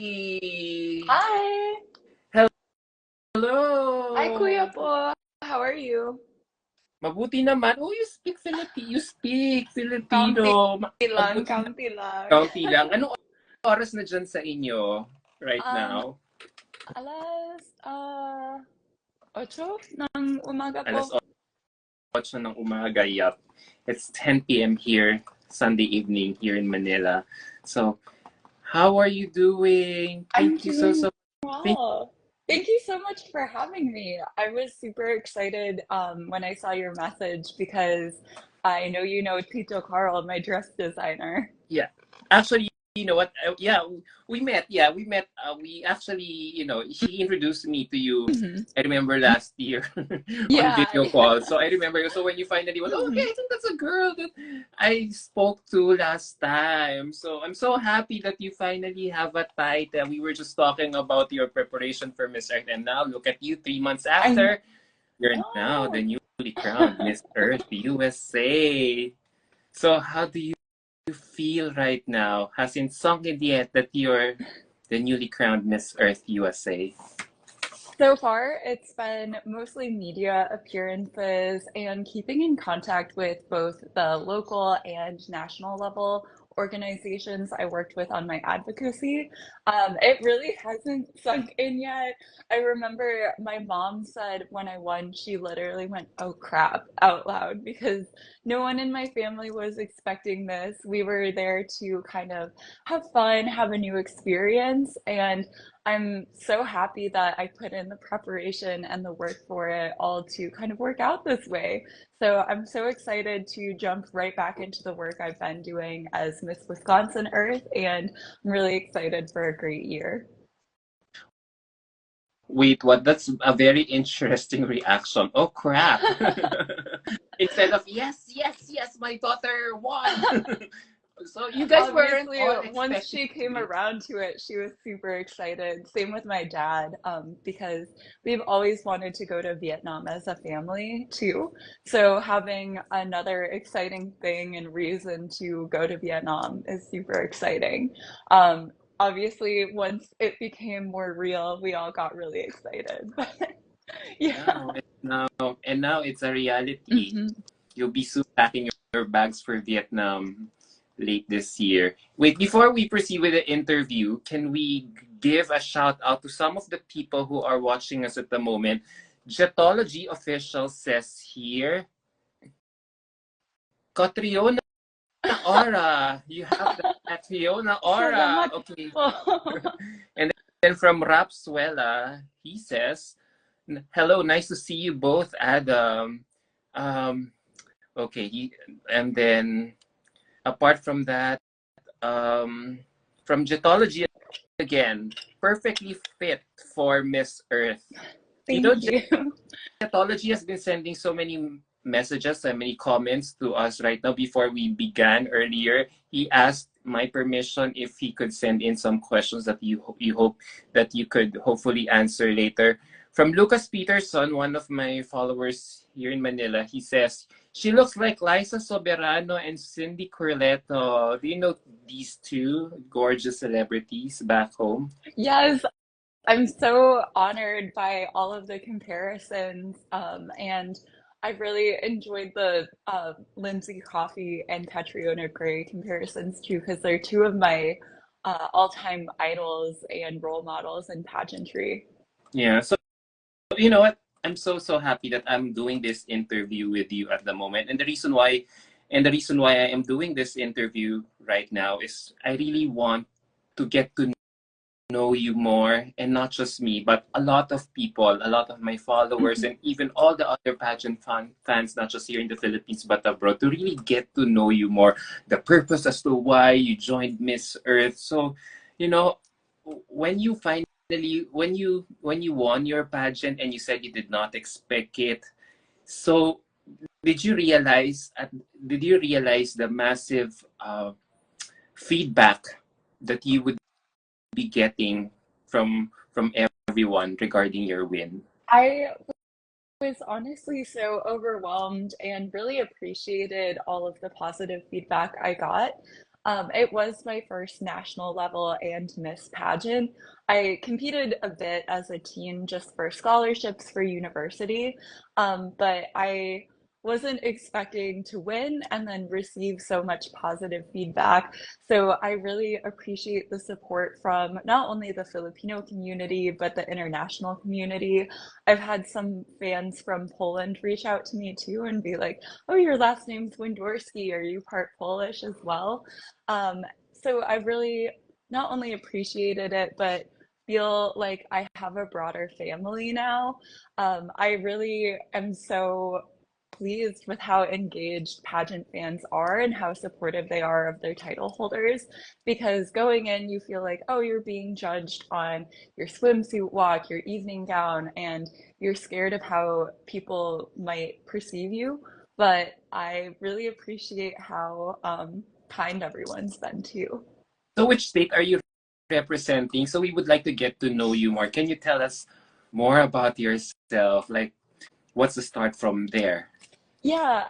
Hi! Hi, Kuya Hello! po. How are you? Mabuti naman. Oh, you speak Kaunti Filipino. lang, Mabuti na. kaunti lang. Kaunti lang. Anong oras na dyan sa inyo right Um, now? alas, 8 ng umaga Alas po. 8 ng umaga. Yup. It's 10 p.m. here, Sunday evening here in Manila. So, how are you doing? I'm Thank you doing thank well. Thank you so much for having me. I was super excited when I saw your message because I know you know Tito Carl, my dress designer. Yeah. Actually, you know what? Yeah, we met. Yeah, we met. We actually, he introduced me to you. Mhm. I remember last year on Yeah, video yeah. call. So I remember. So when you finally went, oh, okay, Mhm. I think that's a girl that I spoke to last time. So I'm so happy that you finally have a title. We were just talking about your preparation for Miss Earth, and now look at you, 3 months I after. You're now the know. newly crowned Miss Earth USA. So how do you feel right now? Has it sunk in yet that you're the newly crowned Miss Earth USA? So far, it's been mostly media appearances and keeping in contact with both the local and national level organizations I worked with on my advocacy. It really hasn't sunk in yet. I remember my mom said when I won, she literally went, "Oh crap," out loud because no one in my family was expecting this. We were there to kind of have fun, have a new experience, and I'm so happy that I put in the preparation and the work for it all to kind of work out this way. So I'm so excited to jump right back into the work I've been doing as Miss Wisconsin Earth, and I'm really excited for a great year. Wait, what? That's a very interesting reaction. Oh crap. Instead of yes, yes, yes, my daughter won. So you guys weren't Obviously, all once expecting she came it. around to it, she was super excited. Same with my dad, because we've always wanted to go to Vietnam as a family too. So having another exciting thing and reason to go to Vietnam is super exciting. Obviously, once it became more real, we all got really excited. Yeah. Now it's a reality. Hmm. You'll be soon packing your bags for Vietnam late this year. Wait, before we proceed with the interview, can we give a shout out to some of the people who are watching us at the moment? Jetology official says here, Catriona Aura. You have the Catriona Aura. Salamat Okay. po. And then from Rapsuela, he says, hello, nice to see you both, Adam. Um, okay, and then apart from that, from Jetology again, perfectly fit for Miss Earth. You know, Thank you. Jetology has been sending so many messages and many comments to us right now. Before we began earlier, he asked my permission if he could send in some questions that you hope that you could hopefully answer later. From Lucas Peterson, one of my followers here in Manila, he says, she looks like Liza Soberano and Cindy Corletto. Do you know these two gorgeous celebrities back home? Yes, I'm so honored by all of the comparisons, and I really enjoyed the Lindsay Coffey and Catriona Gray comparisons too, because they're two of my all-time idols and role models in pageantry. Yeah, so you know what? I'm so happy that I'm doing this interview with you at the moment. And the reason why I am doing this interview right now is I really want to get to know you more, and not just me, but a lot of people, a lot of my followers, Mhm. and even all the other pageant fans, not just here in the Philippines but abroad, to really get to know you more. The purpose as to why you joined Miss Earth. So, you know, when you finally when you won your pageant and you said you did not expect it, so did you realize the massive feedback that you would be getting from everyone regarding your win? I was honestly so overwhelmed and really appreciated all of the positive feedback I got. It was my first national level and Miss Pageant. I competed a bit as a teen just for scholarships for university, but I wasn't expecting to win and then receive so much positive feedback. So I really appreciate the support from not only the Filipino community, but the international community. I've had some fans from Poland reach out to me too and be like, oh, your last name's Windorski. Are you part Polish as well? Um, so I really not only appreciated it, but feel like I have a broader family now. I really am so pleased with how engaged pageant fans are and how supportive they are of their title holders. Because going in, you feel like, oh, you're being judged on your swimsuit walk, your evening gown, and you're scared of how people might perceive you. But I really appreciate how kind everyone's been too. So which state are you representing? So we would like to get to know you more. Can you tell us more about yourself? Like, what's the start from there? Yeah,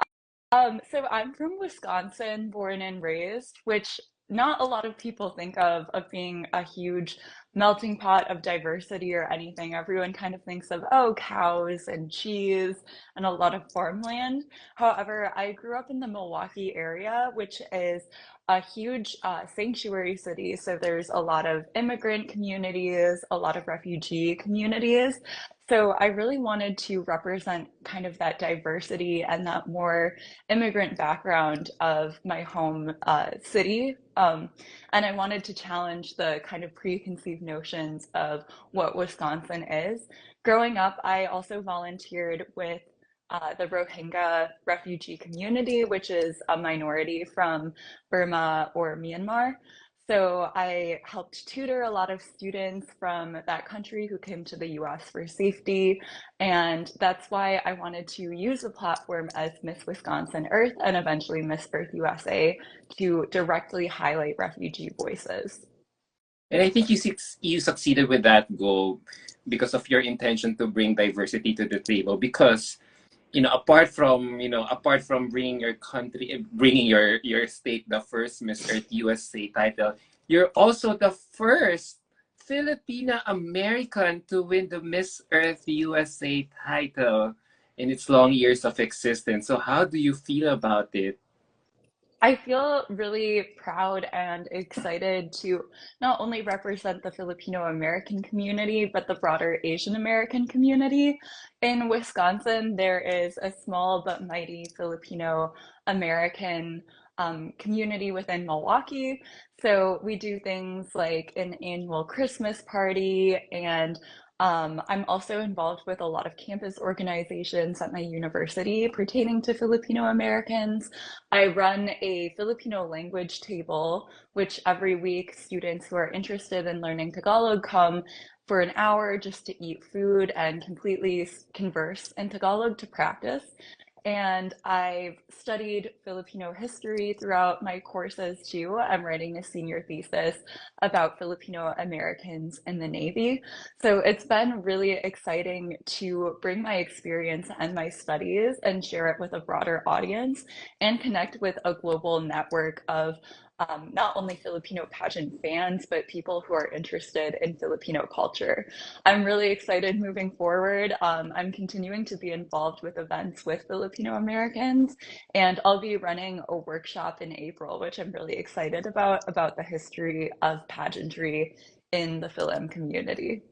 so I'm from Wisconsin, born and raised, which not a lot of people think of being a huge melting pot of diversity or anything. Everyone kind of thinks of, oh, cows and cheese and a lot of farmland. However, I grew up in the Milwaukee area, which is a huge sanctuary city. So there's a lot of immigrant communities, a lot of refugee communities. So I really wanted to represent kind of that diversity and that more immigrant background of my home city. And I wanted to challenge the kind of preconceived notions of what Wisconsin is. Growing up, I also volunteered with the Rohingya refugee community, which is a minority from Burma or Myanmar. So I helped tutor a lot of students from that country who came to the US for safety. And that's why I wanted to use the platform as Miss Wisconsin Earth and eventually Miss Earth USA to directly highlight refugee voices. And I think you succeeded with that goal because of your intention to bring diversity to the table. Because apart from bringing your country, bringing your state the first Miss Earth USA title, you're also the first Filipino American to win the Miss Earth USA title in its long years of existence. So how do you feel about it? I feel really proud and excited to not only represent the Filipino American community, but the broader Asian American community. In Wisconsin, there is a small but mighty Filipino American community within Milwaukee. So we do things like an annual Christmas party, and I'm also involved with a lot of campus organizations at my university pertaining to Filipino Americans. I run a Filipino language table, which every week students who are interested in learning Tagalog come for an hour just to eat food and completely converse in Tagalog to practice. And I've studied Filipino history throughout my courses too. I'm writing a senior thesis about Filipino Americans in the Navy. So it's been really exciting to bring my experience and my studies and share it with a broader audience and connect with a global network of not only Filipino pageant fans, but people who are interested in Filipino culture. I'm really excited moving forward. I'm continuing to be involved with events with Filipino Americans, and I'll be running a workshop in April, which I'm really excited about the history of pageantry in the Fil-Am community.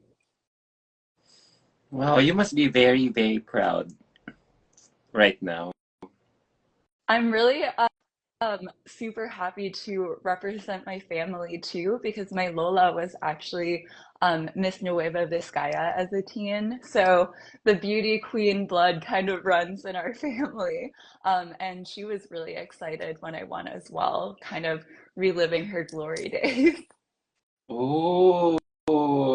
Wow, you must be very, very proud right now. I'm really super happy to represent my family too, because my Lola was actually Miss Nueva Vizcaya as a teen. So the beauty queen blood kind of runs in our family. And she was really excited when I won as well, kind of reliving her glory days. Oh,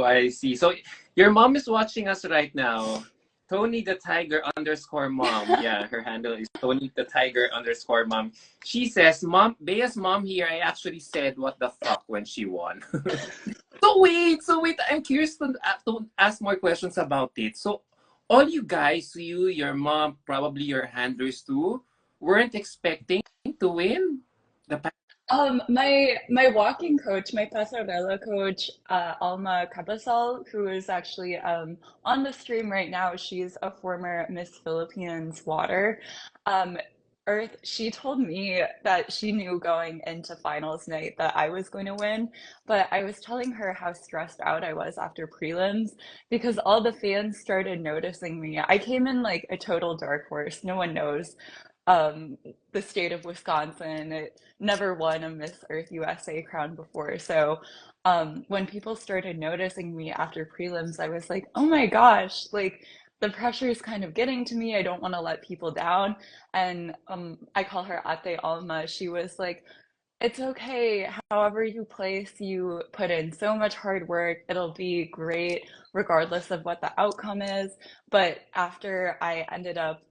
I see. So your mom is watching us right now. Tony the Tiger underscore mom. Yeah, her handle is Tony the Tiger underscore mom. She says, Mom, Bea's mom here, I actually said what the fuck when she won. So wait, I'm curious to ask more questions about it. So all you guys, you, your mom, probably your handlers too, weren't expecting to win the pageant. My walking coach, my pasarela coach, Alma Cabasal, who is actually on the stream right now, she's a former Miss Philippines Water. Um, Earth, she told me that she knew going into finals night that I was going to win, but I was telling her how stressed out I was after prelims because all the fans started noticing me. I came in like a total dark horse. No one knows um, the state of Wisconsin. It never won a Miss Earth USA crown before. So when people started noticing me after prelims, I was like, oh my gosh, like the pressure is kind of getting to me. I don't want to let people down. And I call her Ate Alma. She was like, it's okay. However you place, you put in so much hard work. It'll be great regardless of what the outcome is. But after I ended up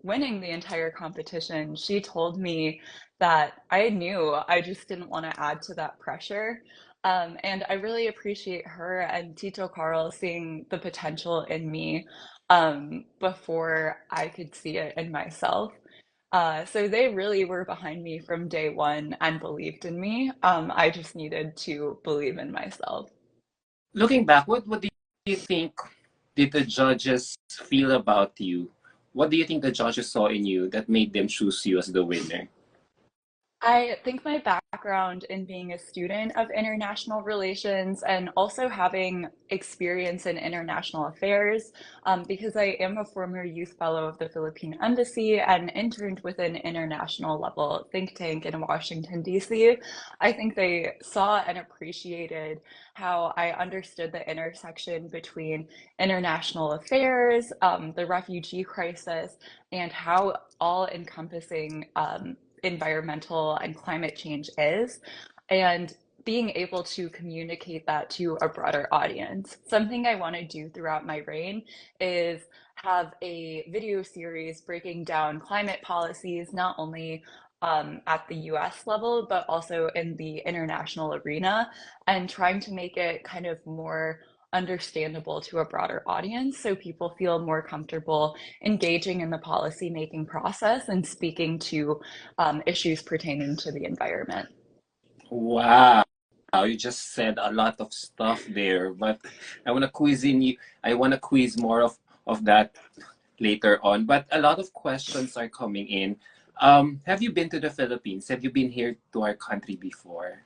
winning the entire competition, she told me that I knew I just didn't want to add to that pressure. And I really appreciate her and Tito Carl seeing the potential in me before I could see it in myself. So they really were behind me from day one and believed in me. I just needed to believe in myself. Looking back, what do you think did the judges feel about you? What do you think the judges saw in you that made them choose you as the winner? I think my background in being a student of international relations and also having experience in international affairs, because I am a former youth fellow of the Filipino Embassy and interned with an international level think tank in Washington, D.C., I think they saw and appreciated how I understood the intersection between international affairs, the refugee crisis, and how all encompassing environmental and climate change is, and being able to communicate that to a broader audience. Something I want to do throughout my reign is have a video series breaking down climate policies, not only at the US level, but also in the international arena, and trying to make it kind of more understandable to a broader audience so people feel more comfortable engaging in the policy making process and speaking to issues pertaining to the environment. Wow. You just said a lot of stuff there, but I want to quiz in you. I want to quiz more of that later on. But a lot of questions are coming in. Have you been to the Philippines? Have you been here to our country before?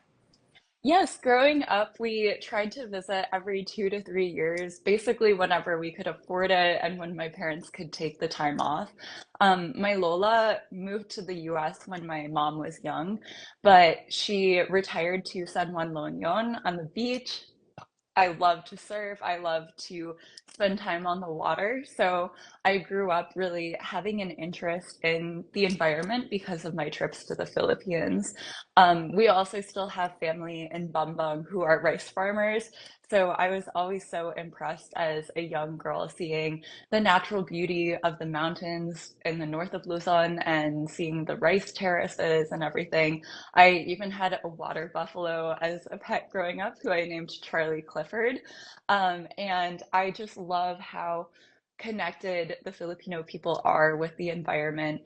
Yes, growing up, we tried to visit every 2 to 3 years, basically whenever we could afford it and when my parents could take the time off. My Lola moved to the US when my mom was young, but she retired to San Juan Loñon on the beach. I love to surf. I love to spend time on the water. So I grew up really having an interest in the environment because of my trips to the Philippines. We also still have family in Bambang who are rice farmers. So I was always so impressed as a young girl seeing the natural beauty of the mountains in the north of Luzon and seeing the rice terraces and everything. I even had a water buffalo as a pet growing up who I named Charlie Clifford. And I just love how connected the Filipino people are with the environment,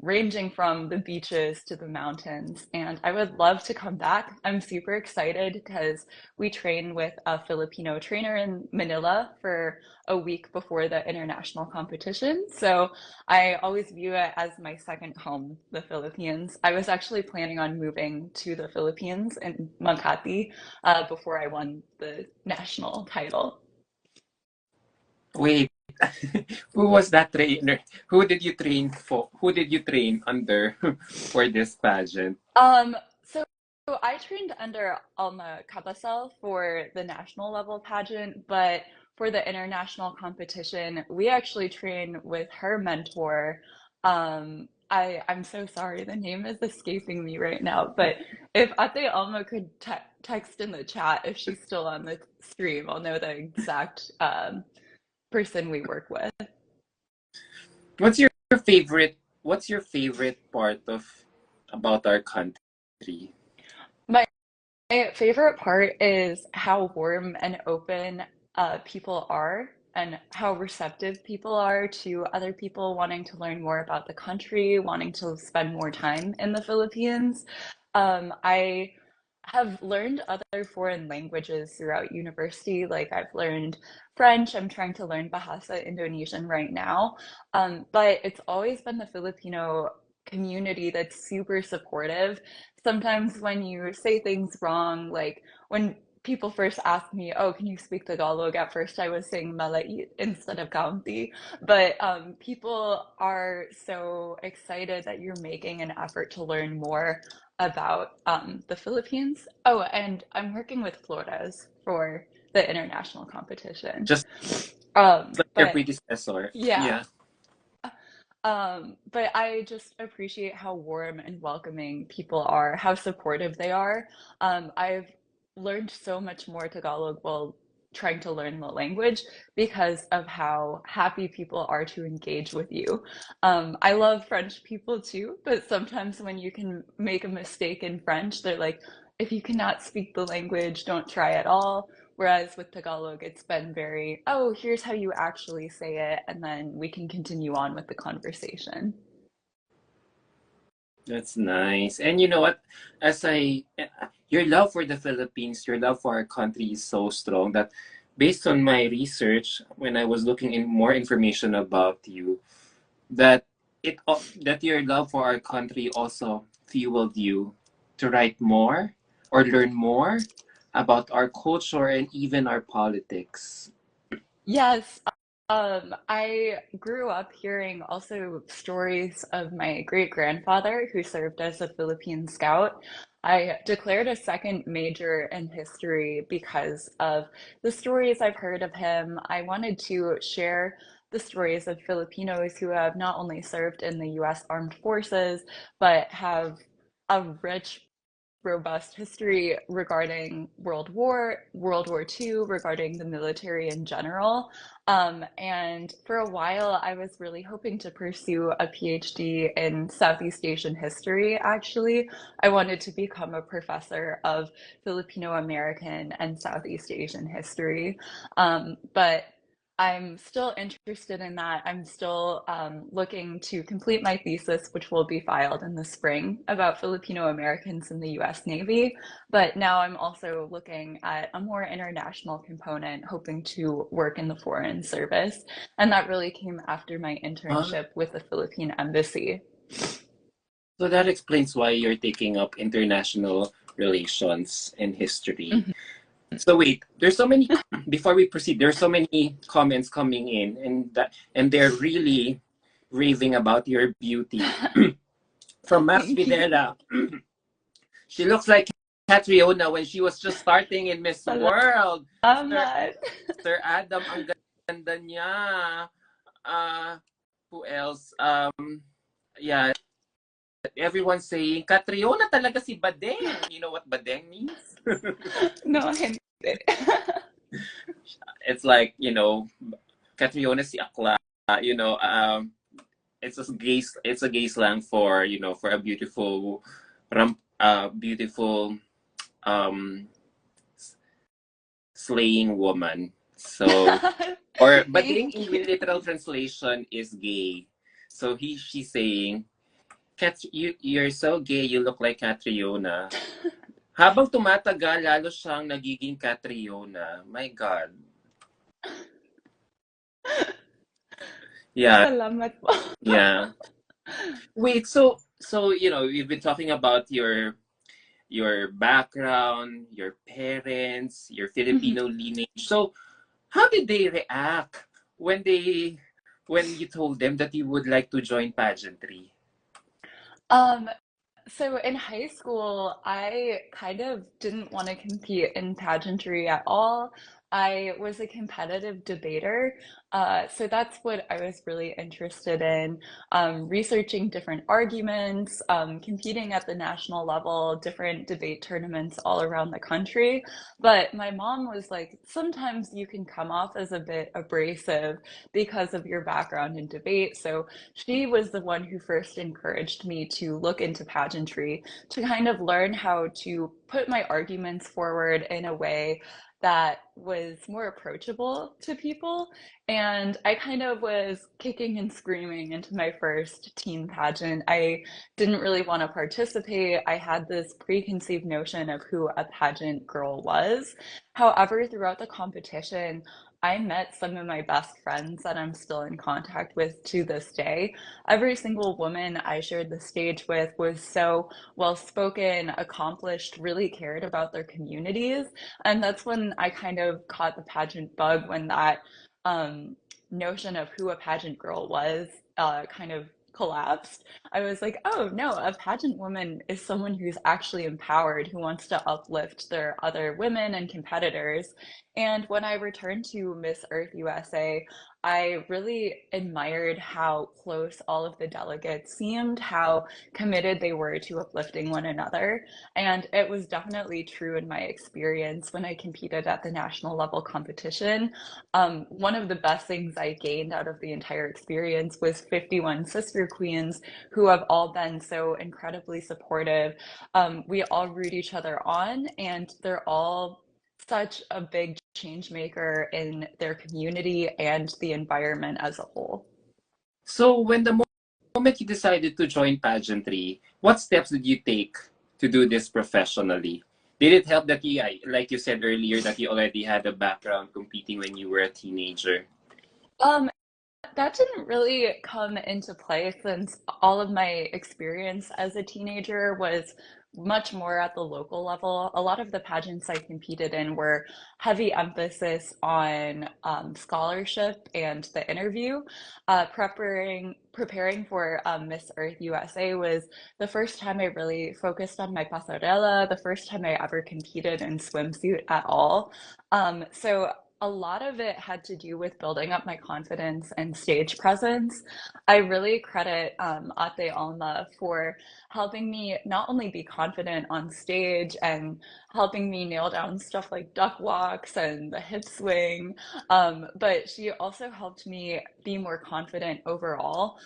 ranging from the beaches to the mountains. And I would love to come back. I'm super excited because we train with a Filipino trainer in Manila for a week before the international competition. So I always view it as my second home, the Philippines. I was actually planning on moving to the Philippines in Makati before I won the national title. Wait, who was that trainer? Who did you train for? Who did you train under for this pageant? So I trained under Alma Cabasel for the national level pageant, but for the international competition, we actually train with her mentor. I'm so sorry, the name is escaping me right now, but if Ate Alma could text in the chat if she's still on the stream, I'll know the exact person we work with. What's your favorite? What's your favorite part of about our country? My favorite part is how warm and open people are and how receptive people are to other people wanting to learn more about the country, wanting to spend more time in the Philippines. I have learned other foreign languages throughout university. Like I've learned French. I'm trying to learn Bahasa Indonesian right now. But it's always been the Filipino community that's super supportive. Sometimes when you say things wrong, like when people first asked me, "Oh, can you speak Tagalog?" At first, I was saying malait instead of county. But people are so excited that you're making an effort to learn more about the Philippines. Oh, and I'm working with Flores for the international competition. Just like your But predecessor. yeah, Yeah. but I just appreciate how warm and welcoming people are, how supportive they are. I've learned so much more Tagalog while trying to learn the language because of how happy people are to engage with you. I love French people too, but sometimes when you can make a mistake in French, they're like, if you cannot speak the language, don't try at all. Whereas with Tagalog, it's been very, oh, here's how you actually say it, and then we can continue on with the conversation. That's nice. And you know what? As I, your love for the Philippines, your love for our country is so strong that based on my research, when I was looking in more information about you, that that your love for our country also fueled you to write more or learn more about our culture and even our politics. Yes, I grew up hearing also stories of my great grandfather who served as a Philippine scout. I declared a second major in history because of the stories I've heard of him. I wanted to share the stories of Filipinos who have not only served in the US Armed Forces, but have a rich robust history regarding World War II, regarding the military in general. And for a while, I was really hoping to pursue a PhD in Southeast Asian history, actually. I wanted to become a professor of Filipino American and Southeast Asian history. But I'm still interested in that. I'm still looking to complete my thesis, which will be filed in the spring, about Filipino Americans in the US Navy. But now I'm also looking at a more international component, hoping to work in the Foreign Service. And that really came after my Ah, internship with the Philippine Embassy. so that explains why you're taking up international relations and history. Mhm. So wait, there's so many before we proceed, there's so many comments coming in and they're really raving about your beauty. From Max Thank you. Videla, she looks like Catriona when she was just starting in Miss World. Sir Salamat. Sir Adam, ang ganda niya. Uh, who else? Yeah, everyone's saying Catriona talaga si Badeng. You know what Badeng means? No, hindi. It's like, Catriona si Akla, you know, it's a gay slang for, for a beautiful beautiful um slaying woman. So or but Thank in you. literal translation is gay. So she's saying, Kat, you're so gay, you look like Catriona. Habang tumatagal, lalo siyang nagiging Catriona. My God. Yeah, Salamat po. yeah. Wait, so we've been talking about your background, your parents, your Filipino lineage. So how did they react when you told them that you would like to join pageantry? Um, So in high school, I kind of didn't want to compete in pageantry at all. I was a competitive debater. So that's what I was really interested in, researching different arguments, competing at the national level, different debate tournaments all around the country. But my mom was like, sometimes you can come off as a bit abrasive because of your background in debate. So she was the one who first encouraged me to look into pageantry to kind of learn how to put my arguments forward in a way that was more approachable to people. And I kind of was kicking and screaming into my first teen pageant. I didn't really want to participate. I had this preconceived notion of who a pageant girl was. However, throughout the competition, I met some of my best friends that I'm still in contact with to this day. Every single woman I shared the stage with was so well spoken, accomplished, really cared about their communities. And that's when I kind of caught the pageant bug, when that um, notion of who a pageant girl was kind of collapsed. I was like, oh no, a pageant woman is someone who's actually empowered, who wants to uplift their other women and competitors. And when I returned to Miss Earth USA, I really admired how close all of the delegates seemed, how committed they were to uplifting one another. And it was definitely true in my experience when I competed at the national level competition. One of the best things I gained out of the entire experience was 51 sister queens who have all been so incredibly supportive. We all root each other on, and they're all such a big change maker in their community and the environment as a whole. So when the moment you decided to join pageantry, what steps did you take to do this professionally? Did it help that you, like you said earlier, that you already had a background competing when you were a teenager? Um, That didn't really come into play since all of my experience as a teenager was much more at the local level. A lot of the pageants I competed in were heavy emphasis on scholarship and the interview. Preparing for Miss Earth USA was the first time I really focused on my pasarela, the first time I ever competed in swimsuit at all. So a lot of it had to do with building up my confidence and stage presence. I really credit Ate Alma for helping me not only be confident on stage and helping me nail down stuff like duck walks and the hip swing, but she also helped me be more confident overall.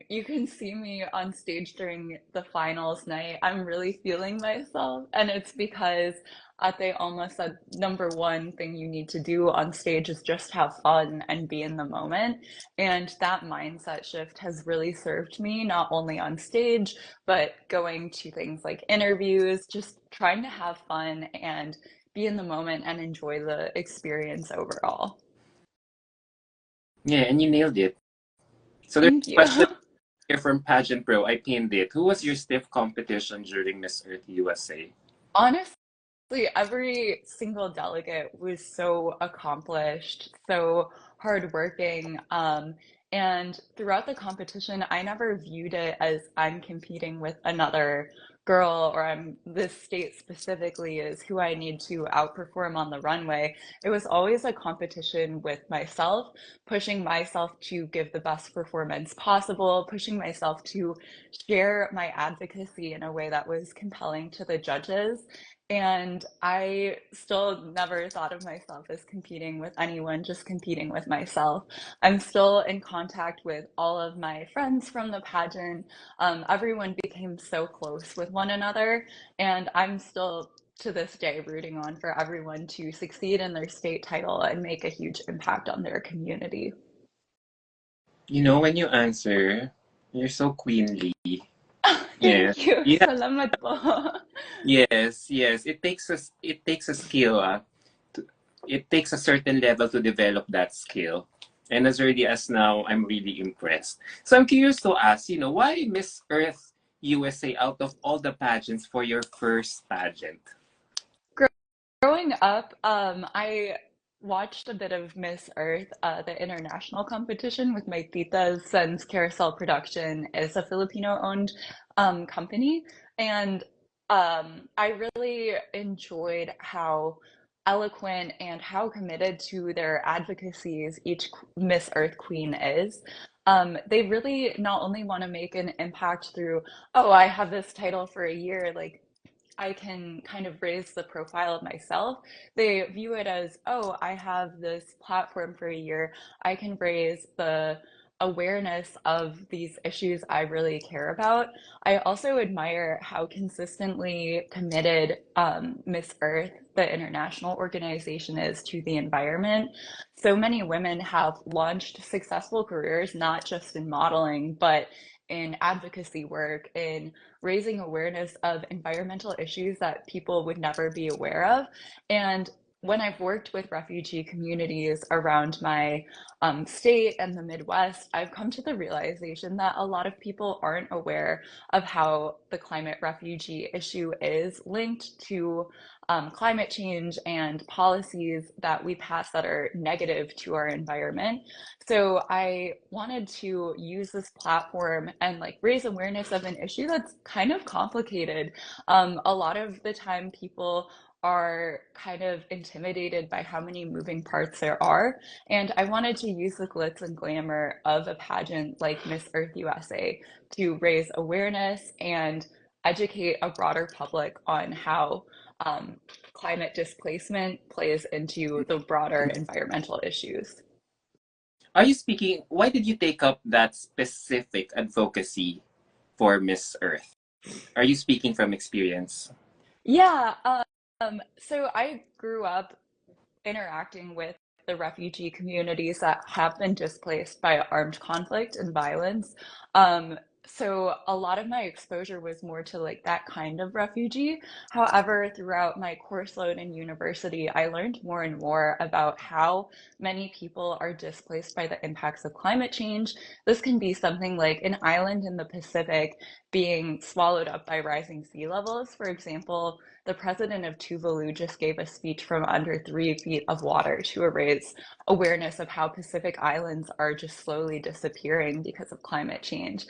You can see me on stage during the finals night. I'm really feeling myself, and it's because Ate almost said number one thing you need to do on stage is just have fun and be in the moment. And that mindset shift has really served me, not only on stage, but going to things like interviews, just trying to have fun and be in the moment and enjoy the experience overall. Yeah, and you nailed it. So there's Thank a you. question here from Pageant Pro. I pinned it. Who was your stiff competition during Miss Earth USA? Honestly, every single delegate was so accomplished, so hardworking. And throughout the competition, I never viewed it as I'm competing with another girl, or I'm this state specifically is who I need to outperform on the runway. It was always a competition with myself, pushing myself to give the best performance possible, pushing myself to share my advocacy in a way that was compelling to the judges. And I still never thought of myself as competing with anyone, just competing with myself. I'm still in contact with all of my friends from the pageant. Everyone became so close with one another, and I'm still to this day rooting on for everyone to succeed in their state title and make a huge impact on their community. You know, when you answer, you're so queenly. Yeah. Thank you. Yeah. Salamat po. Yes, yes. It takes a skill. It takes a certain level to develop that skill. And as early as now, I'm really impressed. So I'm curious to ask, why Miss Earth USA out of all the pageants for your first pageant? Growing up, I watched a bit of Miss Earth, the international competition with my titas, since Carousel Production is a Filipino-owned company. And I really enjoyed how eloquent and how committed to their advocacies each Miss Earth Queen is. They really not only want to make an impact through, oh, I have this title for a year, like I can kind of raise the profile of myself. They view it as, oh, I have this platform for a year. I can raise the awareness of these issues I really care about. I also admire how consistently committed Miss Earth, the international organization, is to the environment. So many women have launched successful careers, not just in modeling, but in advocacy work, in raising awareness of environmental issues that people would never be aware of. And when I've worked with refugee communities around my state and the Midwest, I've come to the realization that a lot of people aren't aware of how the climate refugee issue is linked to climate change and policies that we pass that are negative to our environment. So I wanted to use this platform and like raise awareness of an issue that's kind of complicated. A lot of the time, people are kind of intimidated by how many moving parts there are. And I wanted to use the glitz and glamour of a pageant like Miss Earth USA to raise awareness and educate a broader public on how um, climate displacement plays into the broader environmental issues. Are you speaking? Why did you take up that specific advocacy for Miss Earth? Are you speaking from experience? Yeah, so I grew up interacting with the refugee communities that have been displaced by armed conflict and violence. So a lot of my exposure was more to like that kind of refugee. However, throughout my course load in university, I learned more and more about how many people are displaced by the impacts of climate change. This can be something like an island in the Pacific being swallowed up by rising sea levels. For example, the president of Tuvalu just gave a speech from under 3 feet of water to raise awareness of how Pacific islands are just slowly disappearing because of climate change.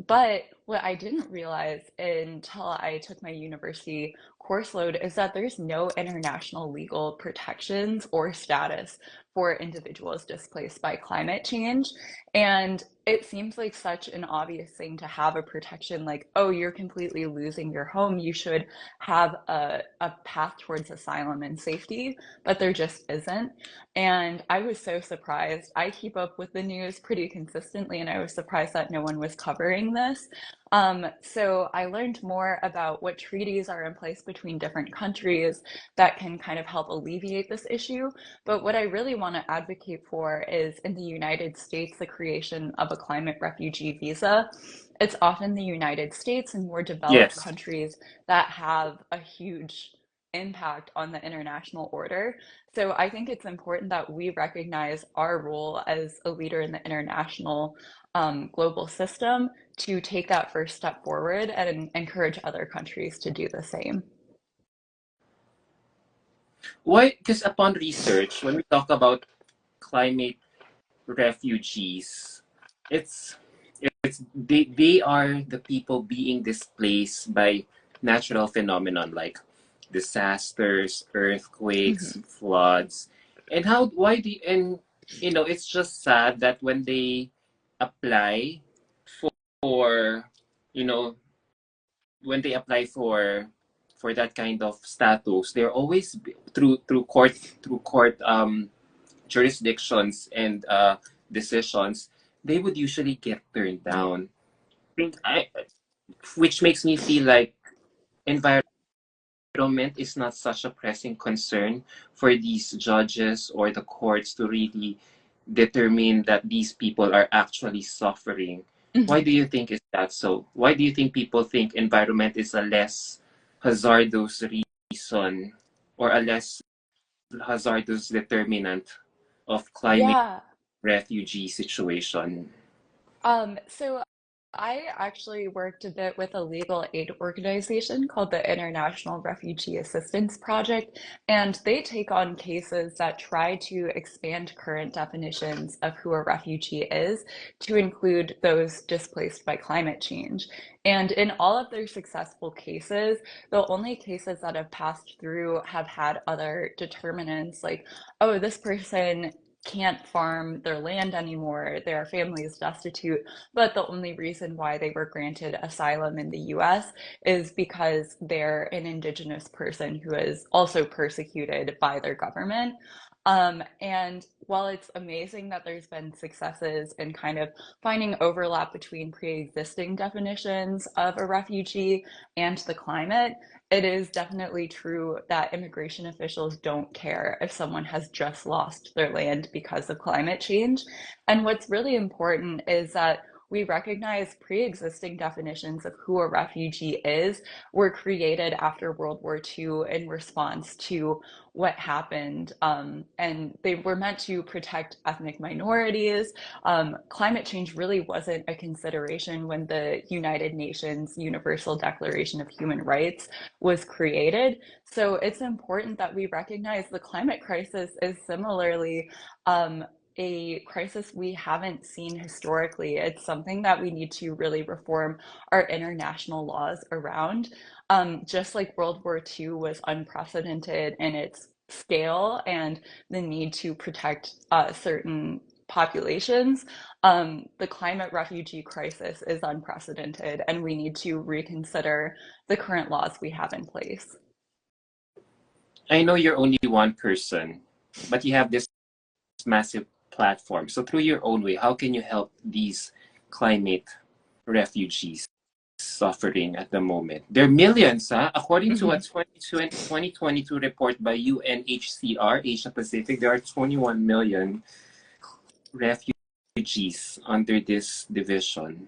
But what I didn't realize until I took my university course load is that there's no international legal protections or status for individuals displaced by climate change. And it seems like such an obvious thing to have a protection like, oh, you're completely losing your home. You should have a path towards asylum and safety, but there just isn't. And I was so surprised. I keep up with the news pretty consistently, and I was surprised that no one was covering this. So I learned more about what treaties are in place between different countries that can kind of help alleviate this issue. But what I really want to advocate for is in the United States, the creation of a climate refugee visa. It's often the United States and more developed Yes. countries that have a huge impact on the international order. So I think it's important that we recognize our role as a leader in the international global system to take that first step forward and encourage other countries to do the same. Why? Because upon research, when we talk about climate refugees, it's they are the people being displaced by natural phenomenon like disasters, earthquakes, Mhm. floods. And how why do and it's just sad that when they apply for you know when they apply for that kind of status, they're always through court jurisdictions and decisions, they would usually get turned down. Think I, which makes me feel like environment is not such a pressing concern for these judges or the courts to really determine that these people are actually suffering. Why Mhm. do you think is that so? Why do you think people think environment is a less hazardous reason or a less hazardous determinant of climate Yeah. refugee situation? So I actually worked a bit with a legal aid organization called the International Refugee Assistance Project, and they take on cases that try to expand current definitions of who a refugee is to include those displaced by climate change. And in all of their successful cases, the only cases that have passed through have had other determinants like, oh, this person can't farm their land anymore, their family is destitute, but the only reason why they were granted asylum in the US is because they're an indigenous person who is also persecuted by their government. And while it's amazing that there's been successes in kind of finding overlap between pre-existing definitions of a refugee and the climate, it is definitely true that immigration officials don't care if someone has just lost their land because of climate change. And what's really important is that we recognize pre-existing definitions of who a refugee is were created after World War II in response to what happened. And they were meant to protect ethnic minorities. Climate change really wasn't a consideration when the United Nations Universal Declaration of Human Rights was created. So it's important that we recognize the climate crisis is similarly a crisis we haven't seen historically. It's something that we need to really reform our international laws around. Just like World War II was unprecedented in its scale and the need to protect certain populations, the climate refugee crisis is unprecedented, and we need to reconsider the current laws we have in place. I know you're only one person, but you have this massive platform. So through your own way, how can you help these climate refugees suffering at the moment? There are millions, huh? According to a 2022 report by UNHCR Asia Pacific, there are 21 million refugees under this division.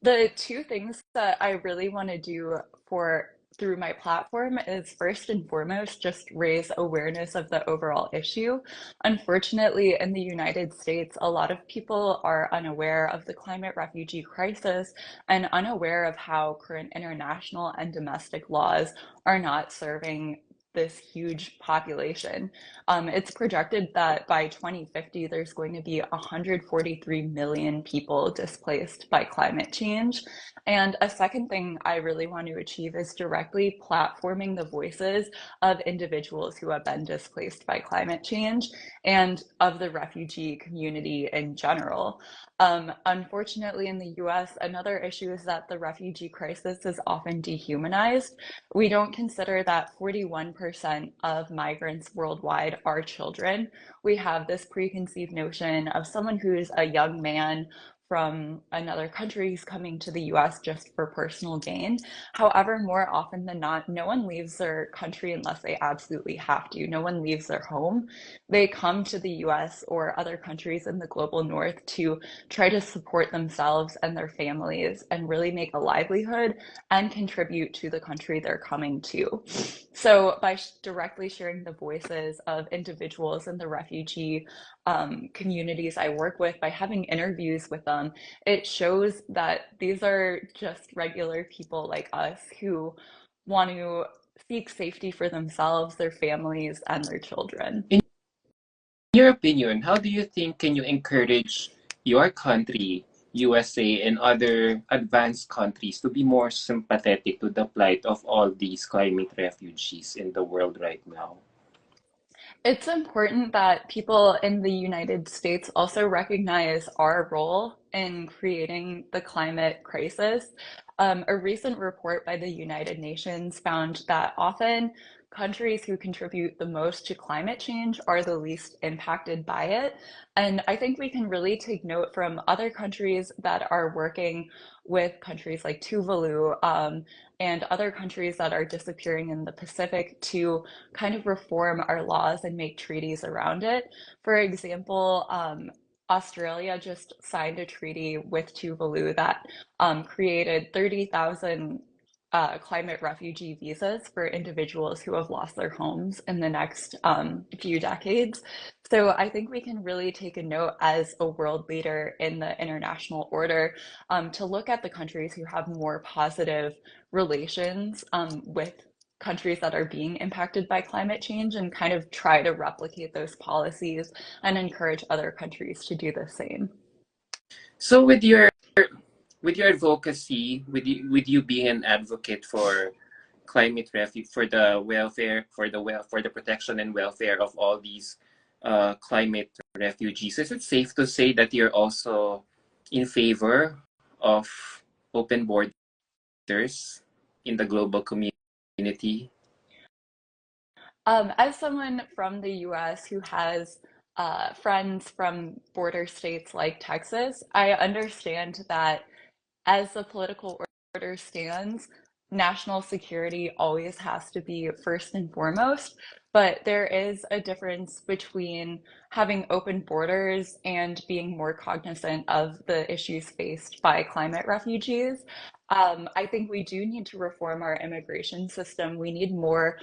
The two things that I really want to do for through my platform is first and foremost just raise awareness of the overall issue. Unfortunately, in the United States, a lot of people are unaware of the climate refugee crisis and unaware of how current international and domestic laws are not serving this huge population. It's projected that by 2050, there's going to be 143 million people displaced by climate change. And a second thing I really want to achieve is directly platforming the voices of individuals who have been displaced by climate change and of the refugee community in general. Unfortunately, in the US, another issue is that the refugee crisis is often dehumanized. We don't consider that 41% of migrants worldwide are children. We have this preconceived notion of someone who's a young man from another country who's coming to the US just for personal gain. However, more often than not, no one leaves their country unless they absolutely have to. No one leaves their home. They come to the US or other countries in the global north to try to support themselves and their families and really make a livelihood and contribute to the country they're coming to. So, by directly sharing the voices of individuals in the refugee communities I work with, by having interviews with them, it shows that these are just regular people like us who want to seek safety for themselves, their families, and their children. In your opinion, how do you think can you encourage your country, USA, and other advanced countries to be more sympathetic to the plight of all these climate refugees in the world right now? It's important that people in the United States also recognize our role in creating the climate crisis. A recent report by the United Nations found that often countries who contribute the most to climate change are the least impacted by it. And I think we can really take note from other countries that are working with countries like Tuvalu, and other countries that are disappearing in the Pacific to kind of reform our laws and make treaties around it. For example, Australia just signed a treaty with Tuvalu that created 30,000 climate refugee visas for individuals who have lost their homes in the next few decades. So I think we can really take a note as a world leader in the international order to look at the countries who have more positive relations with countries that are being impacted by climate change and kind of try to replicate those policies and encourage other countries to do the same. So with your advocacy, with you being an advocate for climate refuge, for the welfare, for the protection and welfare of all these climate refugees, is it safe to say that you're also in favor of open borders in the global community? As someone from the US who has friends from border states like Texas, I understand that as the political order stands, national security always has to be first and foremost. But there is a difference between having open borders and being more cognizant of the issues faced by climate refugees. I think we do need to reform our immigration system. We need more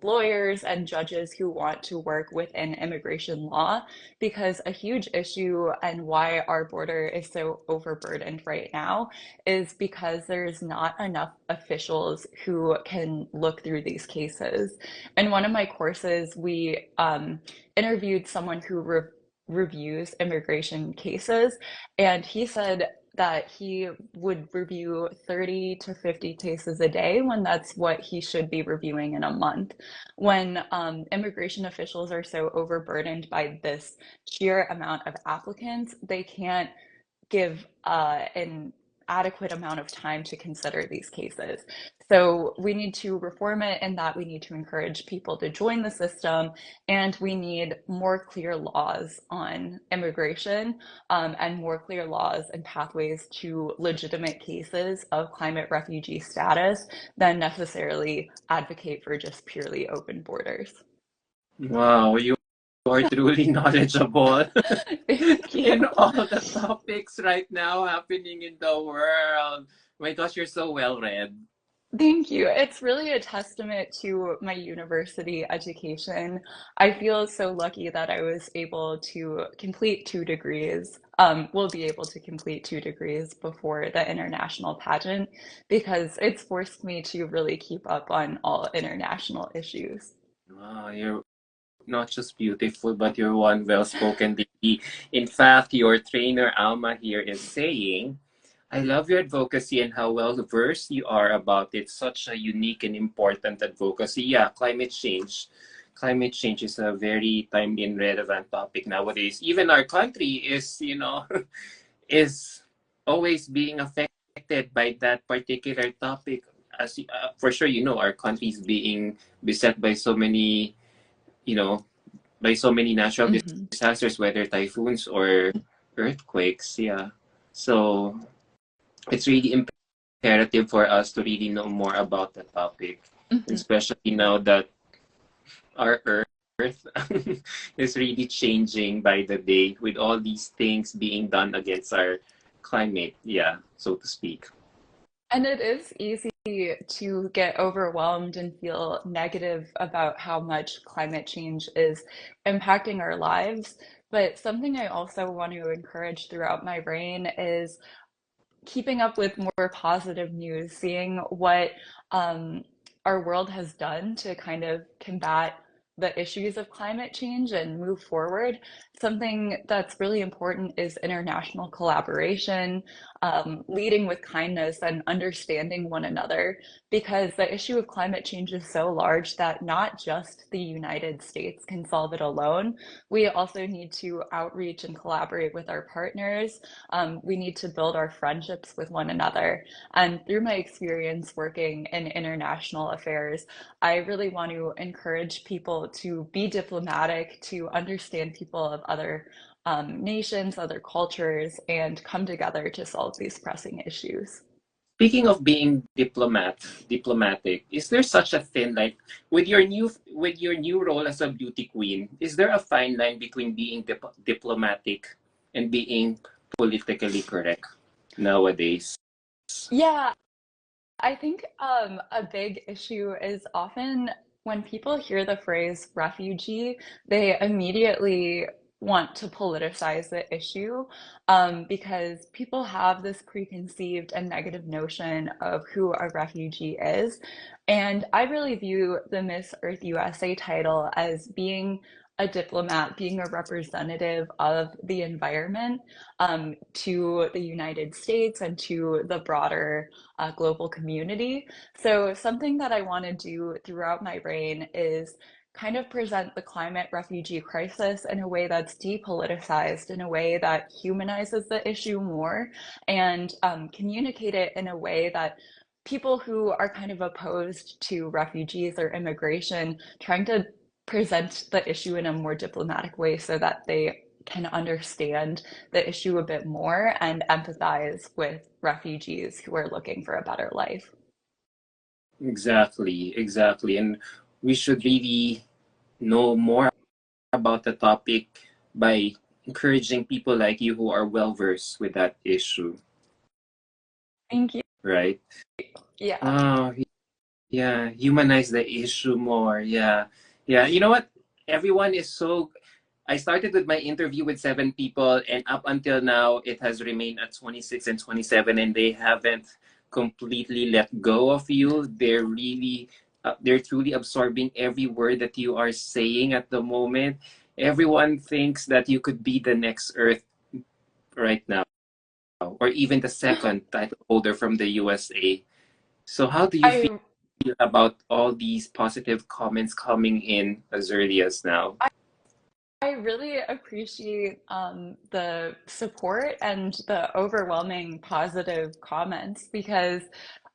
lawyers and judges who want to work within immigration law, because a huge issue and why our border is so overburdened right now is because there's not enough officials who can look through these cases. In one of my courses, we interviewed someone who reviews immigration cases, and he said that he would review 30 to 50 cases a day when that's what he should be reviewing in a month. When immigration officials are so overburdened by this sheer amount of applicants, they can't give an adequate amount of time to consider these cases. So we need to reform it in that we need to encourage people to join the system, and we need more clear laws on immigration, and more clear laws and pathways to legitimate cases of climate refugee status than necessarily advocate for just purely open borders. Wow, you are truly knowledgeable Thank you. in all the topics right now happening in the world. My gosh, you're so well read. Thank you. It's really a testament to my university education. I feel so lucky that I was able to complete 2 degrees. Will be able to complete 2 degrees before the international pageant because it's forced me to really keep up on all international issues. Wow, you're not just beautiful, but you're one well-spoken lady. In fact, your trainer Alma here is saying, I love your advocacy and how well versed you are about it. Such a unique and important advocacy. Yeah, climate change. Climate change is a very timely and relevant topic nowadays. Even our country is, is always being affected by that particular topic. As for sure, our country is being beset by so many, you know, by so many natural Mhm. disasters, whether typhoons or earthquakes. Yeah. So it's really imperative for us to really know more about the topic, Mhm. especially now that our Earth is really changing by the day with all these things being done against our climate, yeah, so to speak. And it is easy to get overwhelmed and feel negative about how much climate change is impacting our lives. But something I also want to encourage throughout my reign is keeping up with more positive news, seeing what um, our world has done to kind of combat the issues of climate change and move forward. Something that's really important is international collaboration, leading with kindness and understanding one another, because the issue of climate change is so large that not just the United States can solve it alone. We also need to outreach and collaborate with our partners. We need to build our friendships with one another. And through my experience working in international affairs, I really want to encourage people to be diplomatic, to understand people of other nations, other cultures, and come together to solve these pressing issues. Speaking of being diplomatic, is there such a thin line with your new role as a beauty queen? Is there a fine line between being diplomatic and being politically correct nowadays? Yeah, I think a big issue is often when people hear the phrase refugee, they immediately want to politicize the issue, because people have this preconceived and negative notion of who a refugee is. And I really view the Miss Earth USA title as being a diplomat, being a representative of the environment, to the United States and to the broader global community. So, something that I want to do throughout my reign is kind of present the climate refugee crisis in a way that's depoliticized, in a way that humanizes the issue more, and communicate it in a way that people who are kind of opposed to refugees or immigration, trying to present the issue in a more diplomatic way so that they can understand the issue a bit more and empathize with refugees who are looking for a better life. Exactly, exactly. And we should really know more about the topic by encouraging people like you who are well versed with that issue, Thank you. right? Yeah. Oh, yeah, humanize the issue more. Yeah. Yeah. You know what? Everyone is so. I started with my interview with 7 people, and up until now, it has remained at 26 and 27, and they haven't completely let go of you. They're truly absorbing every word that you are saying at the moment. Everyone thinks that you could be the next Earth right now, or even the second title holder from the USA. So, how do you feel I about all these positive comments coming in as early as now? I really appreciate the support and the overwhelming positive comments because,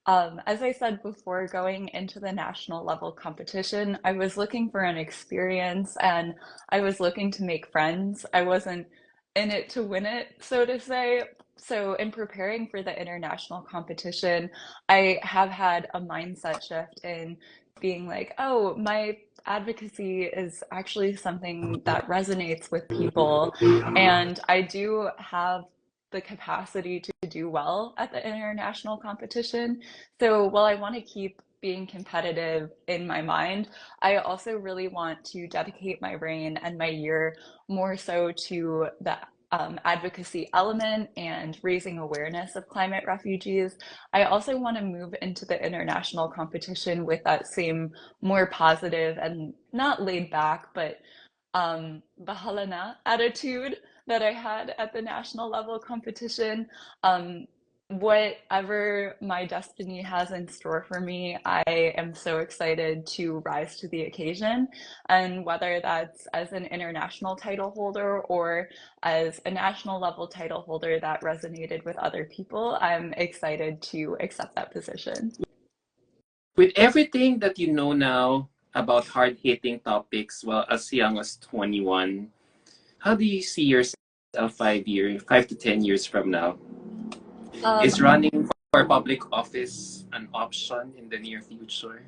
as I said before, going into the national level competition, I was looking for an experience and I was looking to make friends. I wasn't in it to win it, so to say. So, in preparing for the international competition, I have had a mindset shift in being like, oh, my advocacy is actually something that resonates with people. And I do have the capacity to do well at the international competition. So while I want to keep being competitive in my mind, I also really want to dedicate my brain and my year more so to the advocacy element and raising awareness of climate refugees. I also want to move into the international competition with that same more positive and not laid back, but bahala na attitude that I had at the national level competition. Um, Whatever my destiny has in store for me, I am so excited to rise to the occasion. And whether that's as an international title holder or as a national level title holder that resonated with other people, I'm excited to accept that position. With everything that you know now about hard hitting topics, well, as young as 21, how do you see yourself 5 to 10 years from now? Is Um, running for public office an option in the near future?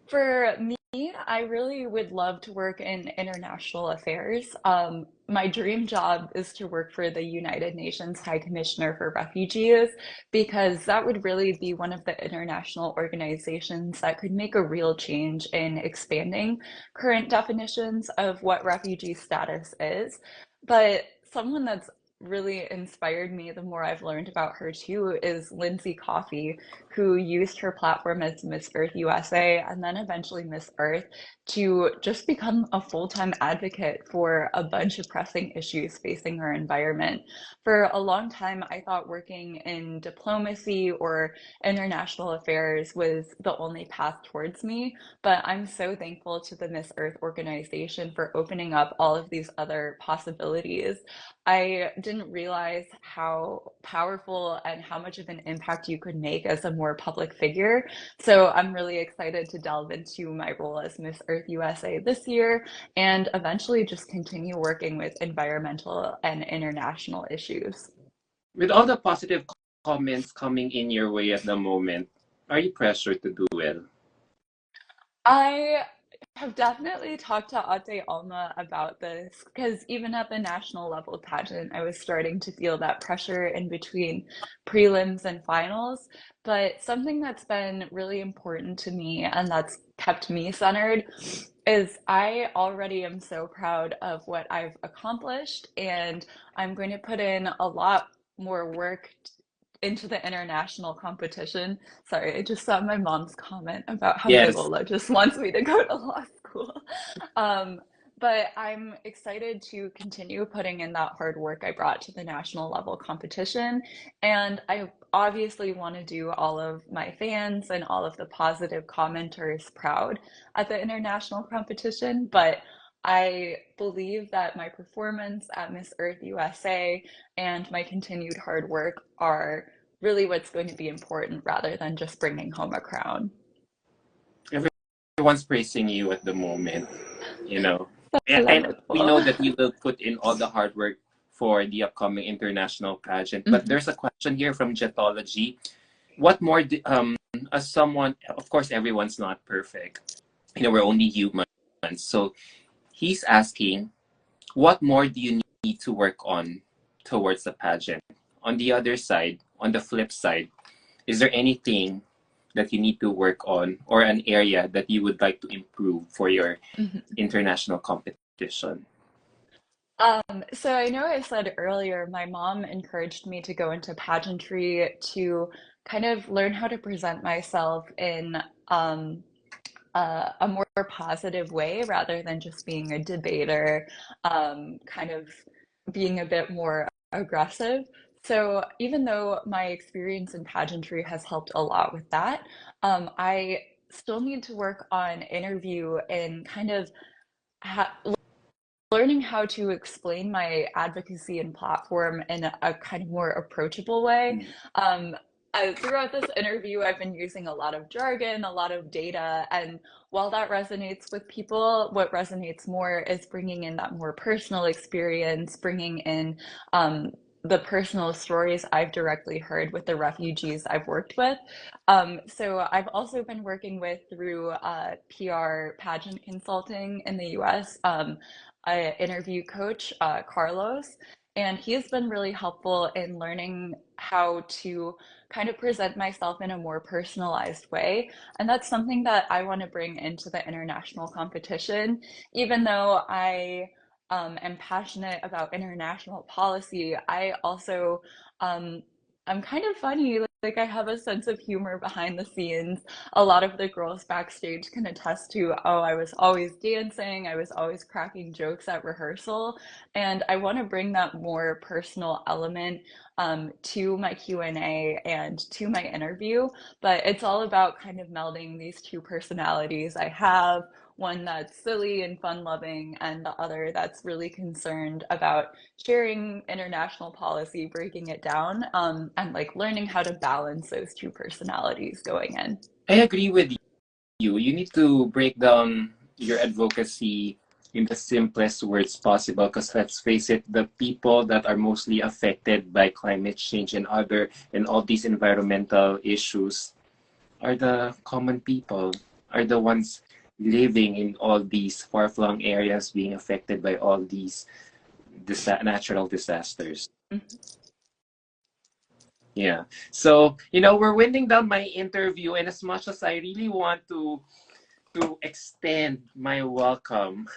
For me, I really would love to work in international affairs. My dream job is to work for the United Nations High Commissioner for Refugees because that would really be one of the international organizations that could make a real change in expanding current definitions of what refugee status is. But someone that's really inspired me the more I've learned about her too is Lindsay Coffey, who used her platform as Miss Earth USA and then eventually Miss Earth to just become a full-time advocate for a bunch of pressing issues facing our environment. For a long time, I thought working in diplomacy or international affairs was the only path towards me, but I'm so thankful to the Miss Earth organization for opening up all of these other possibilities. I didn't realize how powerful and how much of an impact you could make as a more public figure. So I'm really excited to delve into my role as Miss Earth USA this year and eventually just continue working with environmental and international issues. With all the positive comments coming in your way at the moment, are you pressured to do well? I have definitely talked to Ate Alma about this because even at the national level pageant, I was starting to feel that pressure in between prelims and finals. But something that's been really important to me and that's kept me centered is I already am so proud of what I've accomplished, and I'm going to put in a lot more work into the international competition. Sorry, I just saw my mom's comment about how my Yes. Lola just wants me to go to law school. Um, but I'm excited to continue putting in that hard work I brought to the national level competition. And I obviously want to do all of my fans and all of the positive commenters proud at the international competition. But I believe that my performance at Miss Earth USA and my continued hard work are really what's going to be important rather than just bringing home a crown. Everyone's praising you at the moment, you know. And we Salamat know po. that you will put in all the hard work for the upcoming international pageant. But Mhm. there's a question here from Jetology. What more, as someone, of course, everyone's not perfect. You know, we're only humans. So he's asking, what more do you need to work on towards the pageant? On the other side, on the flip side, is there anything that you need to work on or an area that you would like to improve for your Mhm. international competition? So I know I said earlier, my mom encouraged me to go into pageantry to kind of learn how to present myself in a more positive way rather than just being a debater, kind of being a bit more aggressive. So even though my experience in pageantry has helped a lot with that, I still need to work on interview and kind of ha learning how to explain my advocacy and platform in a kind of more approachable way. Mm. Um, Throughout this interview, I've been using a lot of jargon, a lot of data, and while that resonates with people, what resonates more is bringing in that more personal experience, bringing in the personal stories I've directly heard with the refugees I've worked with. So I've also been working with through PR pageant consulting in the US. Interview coach, Carlos, and he's been really helpful in learning how to kind of present myself in a more personalized way. And that's something that I want to bring into the international competition. Even though I am passionate about international policy, I also um, I'm kind of funny. Like I have a sense of humor behind the scenes. A lot of the girls backstage can attest to, oh, I was always dancing, I was always cracking jokes at rehearsal, and I want to bring that more personal element to my Q&A and to my interview. But it's all about kind of melding these two personalities I have. One that's silly and fun loving, and the other that's really concerned about sharing international policy, breaking it down, and like learning how to balance those two personalities going in. I agree with you. You need to break down your advocacy in the simplest words possible because let's face it, the people that are mostly affected by climate change and all these environmental issues are the common people, are the ones living in all these far-flung areas being affected by all these natural disasters. Yeah. So, you know, we're winding down my interview, and as much as I really want to extend my welcome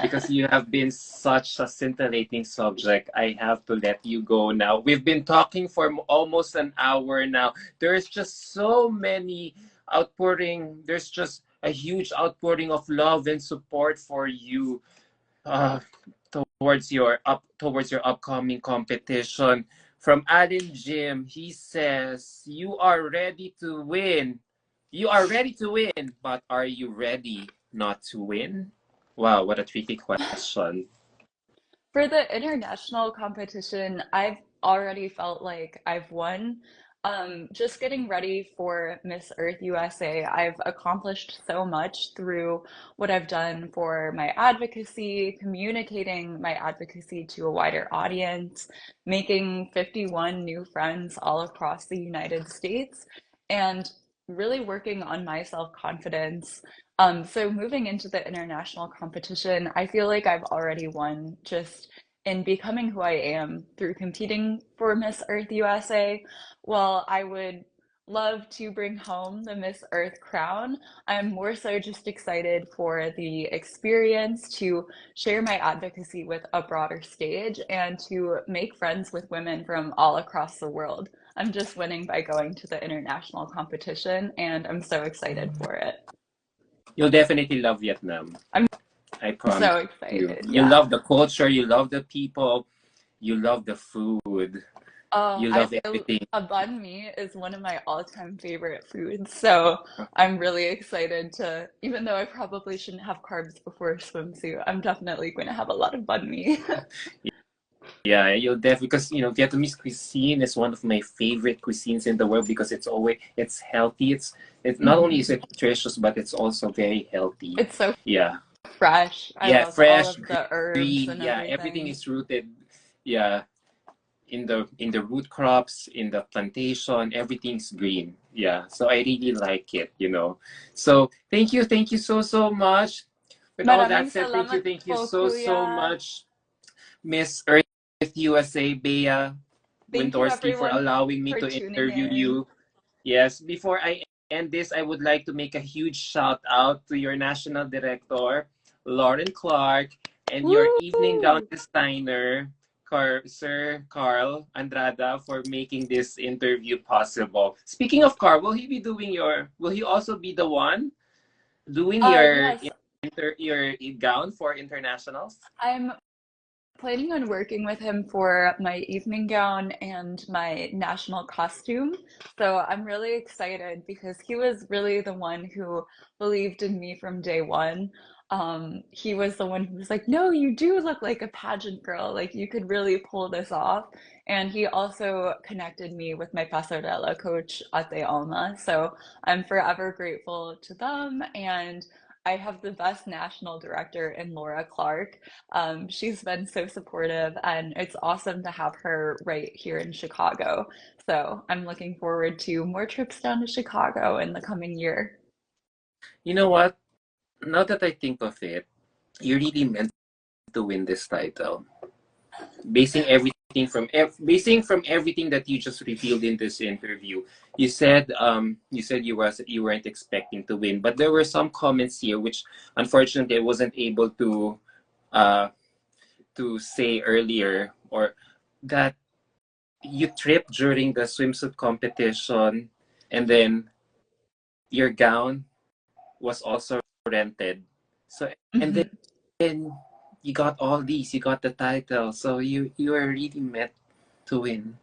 because you have been such a scintillating subject, I have to let you go now. We've been talking for almost an hour now. There's just so many outpouring. There's just a huge outpouring of love and support for you. Uh, towards your upcoming competition. From Alan Jim, he says, "You are ready to win. You are ready to win, but are you ready not to win?" Wow, what a tricky question. For the international competition, I've already felt like I've won. Just getting ready for Miss Earth USA, I've accomplished so much through what I've done for my advocacy, communicating my advocacy to a wider audience, making 51 new friends all across the United States, and really working on my self-confidence. So moving into the international competition, I feel like I've already won just in becoming who I am through competing for Miss Earth USA. While I would love to bring home the Miss Earth crown, I'm more so just excited for the experience to share my advocacy with a broader stage and to make friends with women from all across the world. I'm just winning by going to the international competition, and I'm so excited for it. You'll definitely love Vietnam. I'm I promise so you. excited. You Yeah. love the culture, you love the people, you love the food, Oh, you love everything. a banh mi is one of my all-time favorite foods. So I'm really excited to, even though I probably shouldn't have carbs before a swimsuit, I'm definitely going to have a lot of banh mi. Yeah, you'll definitely, because Vietnamese cuisine is one of my favorite cuisines in the world because it's healthy. It's not only Mhm. is it nutritious, but it's also very healthy. It's so Yeah. fresh. I Yeah, love all fresh, of the herbs green. and Yeah, everything everything. is rooted. Yeah, in the root crops, in the plantation, everything's green. Yeah, so I really like it. So thank you so much. With all that Maraming said, thank you, salamat thank you po, so Kuya. much, Miss Earth USA Bea Thank you, Windorski, for everyone, allowing me for to tuning interview in. you. Yes, before I end this, I would like to make a huge shout out to your national director, Lauren Clark, and your evening gown Woo! designer, Sir Carl Andrada, for making this interview possible. Speaking of Carl, will he also be the one doing your Yes, your gown for internationals? I'm planning on working with him for my evening gown and my national costume. So I'm really excited because he was really the one who believed in me from day one. He was the one who was like, "No, you do look like a pageant girl. Like you could really pull this off." And he also connected me with my pasarela coach, Ate Alma. So I'm forever grateful to them. And I have the best national director in Laura Clark. She's been so supportive, and it's awesome to have her right here in Chicago. So I'm looking forward to more trips down to Chicago in the coming year. You know what? Now that I think of it, you really meant to win this title. Basing from everything that you just revealed in this interview. You said you weren't expecting to win, but there were some comments here which unfortunately I wasn't able uh to say earlier, or that you tripped during the swimsuit competition, and then your gown was also rented. So, and Mhm. then you got all these, you got the title, so you are really meant to win.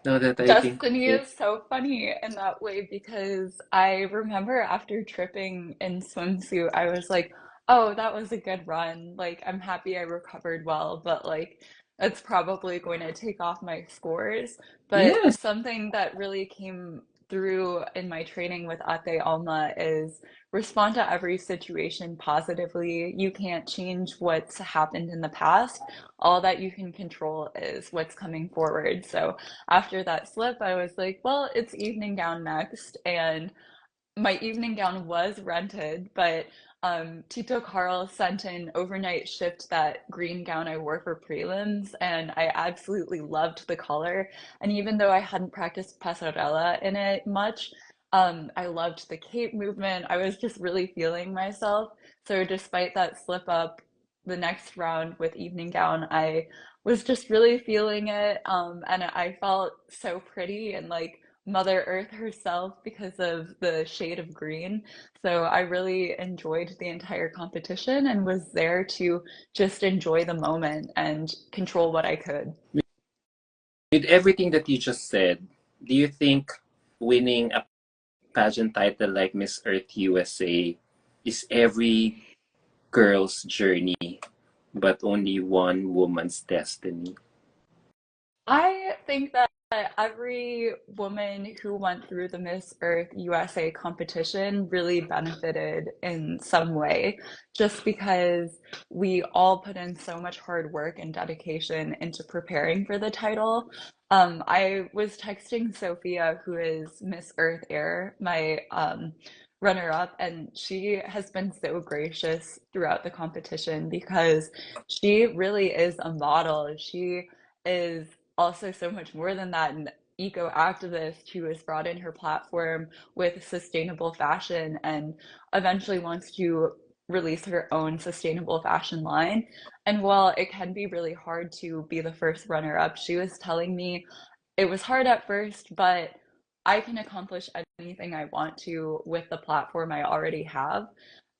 Now that I think of Destiny it. is so funny in that way because I remember after tripping in swimsuit, I was like, oh, that was a good run. Like, I'm happy I recovered well, but like, it's probably going to take off my scores. But Yes. something that really came through in my training with Ate Alma is respond to every situation positively. You can't change what's happened in the past. All that you can control is what's coming forward. So, after that slip, I was like, well, it's evening gown next. And my evening gown was rented, but Tito Carl sent an overnight shipped that green gown I wore for prelims, and I absolutely loved the color. And even though I hadn't practiced pasarela in it much, I loved the cape movement. I was just really feeling myself. So despite that slip up, the next round with evening gown, I was just really feeling it, and I felt so pretty and like Mother Earth herself because of the shade of green. So I really enjoyed the entire competition and was there to just enjoy the moment and control what I could. With everything that you just said, do you think winning a pageant title like Miss Earth USA is every girl's journey, but only one woman's destiny? I think that every woman who went through the Miss Earth USA competition really benefited in some way, just because we all put in so much hard work and dedication into preparing for the title. I was texting Sophia, who is Miss Earth Air, my runner-up, and she has been so gracious throughout the competition because she really is a model. She is also so much more than that, an eco activist who has brought in her platform with sustainable fashion and eventually wants to release her own sustainable fashion line. And while it can be really hard to be the first runner up, she was telling me it was hard at first, but I can accomplish anything I want to with the platform I already have.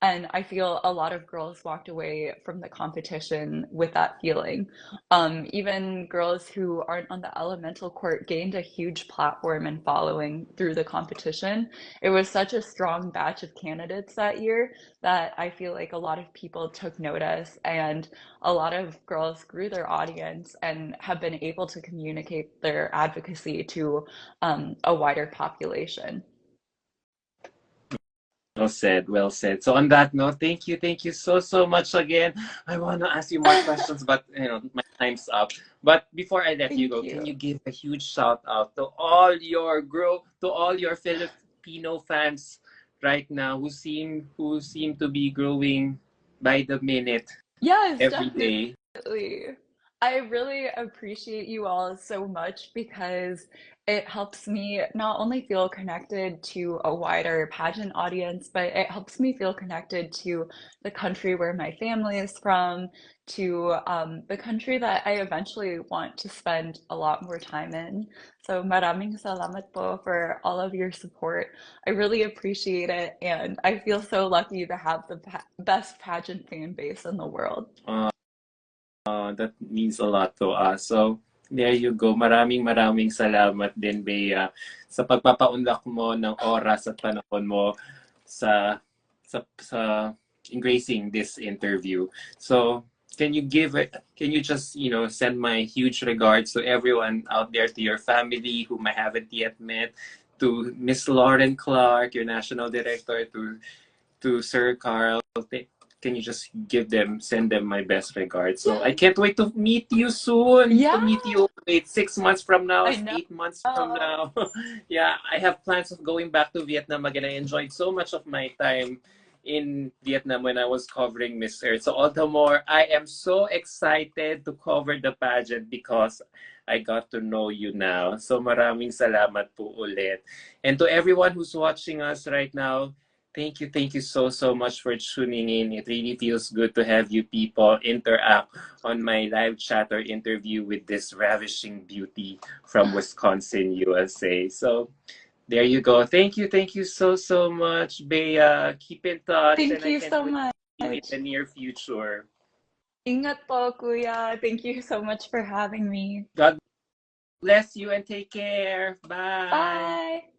And I feel a lot of girls walked away from the competition with that feeling. Even girls who aren't on the elemental court gained a huge platform and following through the competition. It was such a strong batch of candidates that year that I feel like a lot of people took notice, and a lot of girls grew their audience and have been able to communicate their advocacy to a wider population. Well said, well said. So on that note, thank you so much again. I want to ask you more questions, but my time's up. But before I let you Thank go, can you. you give a huge shout out to all your Filipino fans right now who seem to be growing by the minute Yes, every definitely. day? I really appreciate you all so much because it helps me not only feel connected to a wider pageant audience, but it helps me feel connected to the country where my family is from, to the country that I eventually want to spend a lot more time in. So maraming salamat po for all of your support. I really appreciate it, and I feel so lucky to have the best pageant fan base in the world. That means a lot to us. So, there you go. Maraming salamat din, Bea, sa pagpapaunlak mo ng oras at panahon mo sa gracing this interview. So, can you just, send my huge regards to everyone out there, to your family whom I haven't yet met, to Miss Lauren Clark, your national director, to Sir Carl. Can you just send them my best regards? So I Yes. can't wait to meet you soon. To Yeah, meet you, wait, 6 months from now, I know. 8 months from now. Yeah, I have plans of going back to Vietnam again. I enjoyed so much of my time in Vietnam when I was covering Miss Earth. So all the more, I am so excited to cover the pageant because I got to know you now. So maraming salamat po ulit. And to everyone who's watching us right now, thank you so much for tuning in. It really feels good to have you people interact on my live chat or interview with this ravishing beauty from Wisconsin, USA. So there you go. Thank you so much, Bea. Keep in touch, Thank and I you can't so wait to much. see you in the near future. Ingat po, kuya. Thank you so much for having me. God bless you and take care. Bye. Bye.